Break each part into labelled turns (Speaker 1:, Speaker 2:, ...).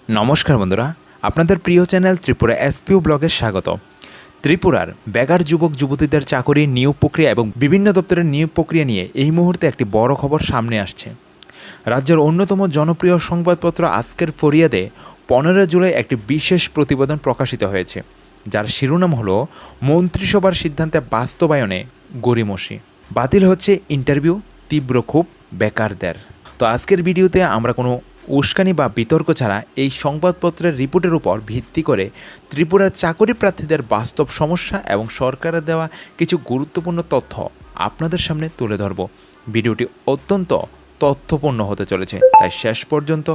Speaker 1: নমস্কার বন্ধুরা, আপনাদের প্রিয় চ্যানেল ত্রিপুরা এসপিও ব্লগে স্বাগত। ত্রিপুরার বেকার যুবক যুবতীদের চাকরি নিয়োগ প্রক্রিয়া এবং বিভিন্ন দপ্তরের নিয়োগ প্রক্রিয়া নিয়ে এই মুহূর্তে একটি বড় খবর সামনে আসছে। রাজ্যের অন্যতম জনপ্রিয় সংবাদপত্র আজকের ফরিয়াদে 15 জুলাই একটি বিশেষ প্রতিবেদন প্রকাশিত হয়েছে, যার শিরোনাম হলো মন্ত্রিসভার সিদ্ধান্তে বাস্তবায়নে গড়িমসি, বাতিল হচ্ছে ইন্টারভিউ, তীব্র ক্ষোভ বেকারদের। তো আজকের ভিডিওতে আমরা কোনো উস্কানি বা বিতর্ক ছাড়া এই সংবাদপত্রের রিপোর্টের উপর ভিত্তি করে ত্রিপুরার চাকরি প্রার্থীদের বাস্তব সমস্যা এবং সরকারের দেওয়া কিছু গুরুত্বপূর্ণ তথ্য আপনাদের সামনে তুলে ধরব। ভিডিওটি অত্যন্ত তথ্যপূর্ণ হতে চলেছে, তাই শেষ পর্যন্ত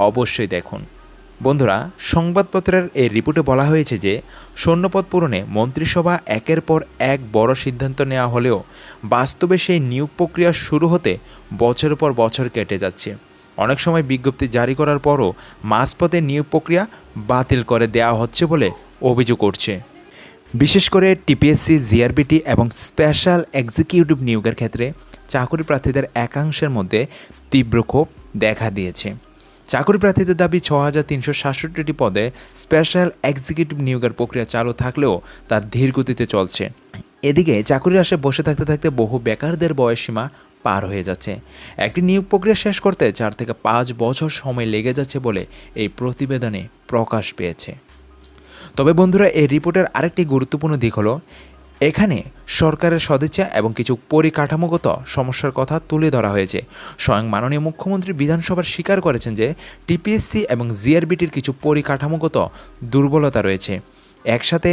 Speaker 1: অবশ্যই দেখুন। বন্ধুরা, সংবাদপত্রের এই রিপোর্টে বলা হয়েছে যে শূন্যপদ পূরণে মন্ত্রিসভা একের পর এক বড় সিদ্ধান্ত নেওয়া হলেও বাস্তবে সেই নিয়োগ প্রক্রিয়া শুরু হতে বছরের পর বছর কেটে যাচ্ছে। অনেক সময় বিজ্ঞপ্তি জারি করার পরও মাঝপথে নিয়োগ প্রক্রিয়া বাতিল করে দেওয়া হচ্ছে বলে অভিযোগ উঠছে। বিশেষ করে টিপিএসসি, জিআরবিটি এবং স্পেশাল এক্সিকিউটিভ নিয়োগের ক্ষেত্রে চাকরি প্রার্থীদের একাংশের মধ্যে তীব্র ক্ষোভ দেখা দিয়েছে। চাকরি প্রার্থীদের দাবি 6367টি পদে স্পেশাল এক্সিকিউটিভ নিয়োগের প্রক্রিয়া চালু থাকলেও তা ধীর গতিতে চলছে। এদিকে চাকরির আশায় বসে থাকতে থাকতে বহু বেকারদের বয়সসীমা পার হয়ে যাচ্ছে। একটি নিয়োগ প্রক্রিয়া শেষ করতে 4 থেকে 5 বছর সময় লেগে যাচ্ছে বলে এই প্রতিবেদনে প্রকাশ পেয়েছে। তবে বন্ধুরা, এই রিপোর্টের আরেকটি গুরুত্বপূর্ণ দিক হলো এখানে সরকারের সদিচ্ছা এবং কিছু পরিকাঠামোগত সমস্যার কথা তুলে ধরা হয়েছে। স্বয়ং মাননীয় মুখ্যমন্ত্রী বিধানসভার স্বীকার করেছেন যে টিপিএসসি এবং জিআরবিটির কিছু পরিকাঠামোগত দুর্বলতা রয়েছে। একসাথে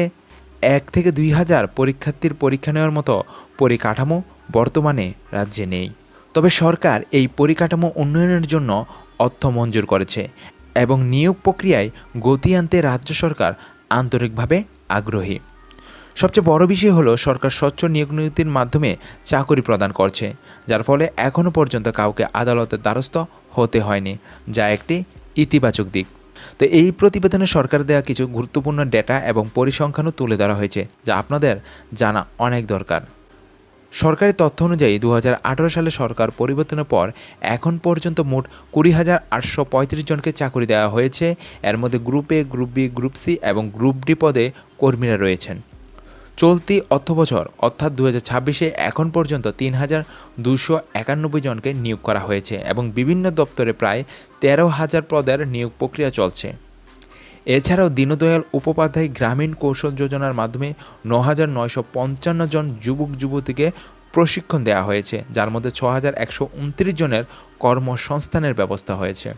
Speaker 1: 1 থেকে 2,000 পরীক্ষার্থীর পরীক্ষা নেওয়ার মতো পরিকাঠামো বর্তমানে রাজ্যে নেই। তবে সরকার এই পরিকাঠামো উন্নয়নের জন্য অর্থ মঞ্জুর করেছে এবং নিয়োগ প্রক্রিয়ায় গতি আনতে রাজ্য সরকার আন্তরিকভাবে আগ্রহী। সবচেয়ে বড় বিষয় হলো সরকার স্বচ্ছ নিয়োগ নীতির মাধ্যমে চাকরি প্রদান করছে, যার ফলে এখনও পর্যন্ত কাউকে আদালতের দ্বারস্থ হতে হয়নি, যা একটি ইতিবাচক দিক। তো এই প্রতিবেদনে সরকার দেওয়া কিছু গুরুত্বপূর্ণ ডেটা এবং পরিসংখ্যানও তুলে ধরা হয়েছে, যা আপনাদের জানা অনেক দরকার। সরকারি তথ্য অনুযায়ী 2018 সালে সরকার পরিবর্তনের পর এখন পর্যন্ত মোট 20,835 জনকে চাকরি দেওয়া হয়েছে। এর মধ্যে group A, group B, group C এবং গ্রুপ ডি পদে কর্মীরা রয়েছেন। চলতি অর্থবছর অর্থাৎ 2026-এ এখন পর্যন্ত 3,291 জনকে নিয়োগ করা হয়েছে এবং বিভিন্ন দপ্তরে প্রায় 13,000 পদের নিয়োগ প্রক্রিয়া চলছে। এছাড়াও দীনদয়াল উপাধ্যায় গ্রামীণ কৌশল যোজনার মাধ্যমে 9,955 জন যুবক যুবতীকে প্রশিক্ষণ দেওয়া হয়েছে, যার মধ্যে 6,129 জনের কর্মসংস্থানের ব্যবস্থা হয়েছে।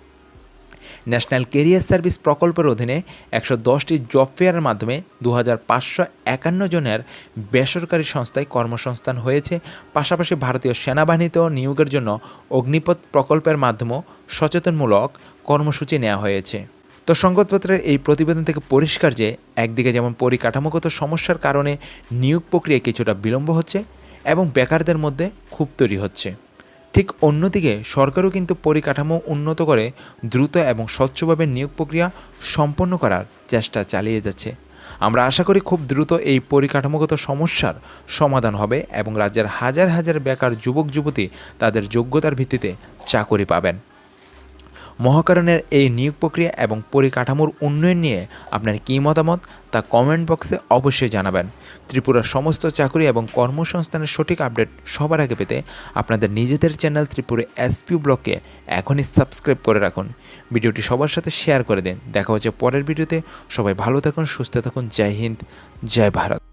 Speaker 1: ন্যাশনাল কেরিয়ার সার্ভিস প্রকল্পের অধীনে 110টি জব ফেয়ারের মাধ্যমে 2,551 জনের বেসরকারি সংস্থায় কর্মসংস্থান হয়েছে। পাশাপাশি ভারতীয় সেনাবাহিনীতেও নিয়োগের জন্য অগ্নিপথ প্রকল্পের মাধ্যমেও সচেতনমূলক কর্মসূচি নেওয়া হয়েছে। তো সংবাদপত্রের এই প্রতিবেদন থেকে পরিষ্কার যে একদিকে যেমন পরিকাঠামোগত সমস্যার কারণে নিয়োগ প্রক্রিয়ায় কিছুটা বিলম্ব হচ্ছে এবং বেকারদের মধ্যে ক্ষোভ তৈরি হচ্ছে, ঠিক অন্যদিকে সরকারও কিন্তু পরিকাঠামো উন্নত করে দ্রুত এবং স্বচ্ছভাবে নিয়োগ প্রক্রিয়া সম্পন্ন করার চেষ্টা চালিয়ে যাচ্ছে। আমরা আশা করি খুব দ্রুত এই পরিকাঠামোগত সমস্যার সমাধান হবে এবং রাজ্যের হাজার হাজার বেকার যুবক যুবতী তাদের যোগ্যতার ভিত্তিতে চাকরি পাবেন। মহাকারণের এই নিয়োগ প্রক্রিয়া এবং পরিকাঠামোর উন্নয়ন নিয়ে আপনার কী মতামত তা কমেন্ট বক্সে অবশ্যই জানাবেন। ত্রিপুরার সমস্ত চাকরি এবং কর্মসংস্থানের সঠিক আপডেট সবার আগে পেতে আপনাদের নিজেদের চ্যানেল ত্রিপুরা এসপিও ব্লগকে এখনই সাবস্ক্রাইব করে রাখুন। ভিডিওটি সবার সাথে শেয়ার করে দিন। দেখা হচ্ছে পরের ভিডিওতে। সবাই ভালো থাকুন, সুস্থ থাকুন। জয় হিন্দ, জয় ভারত।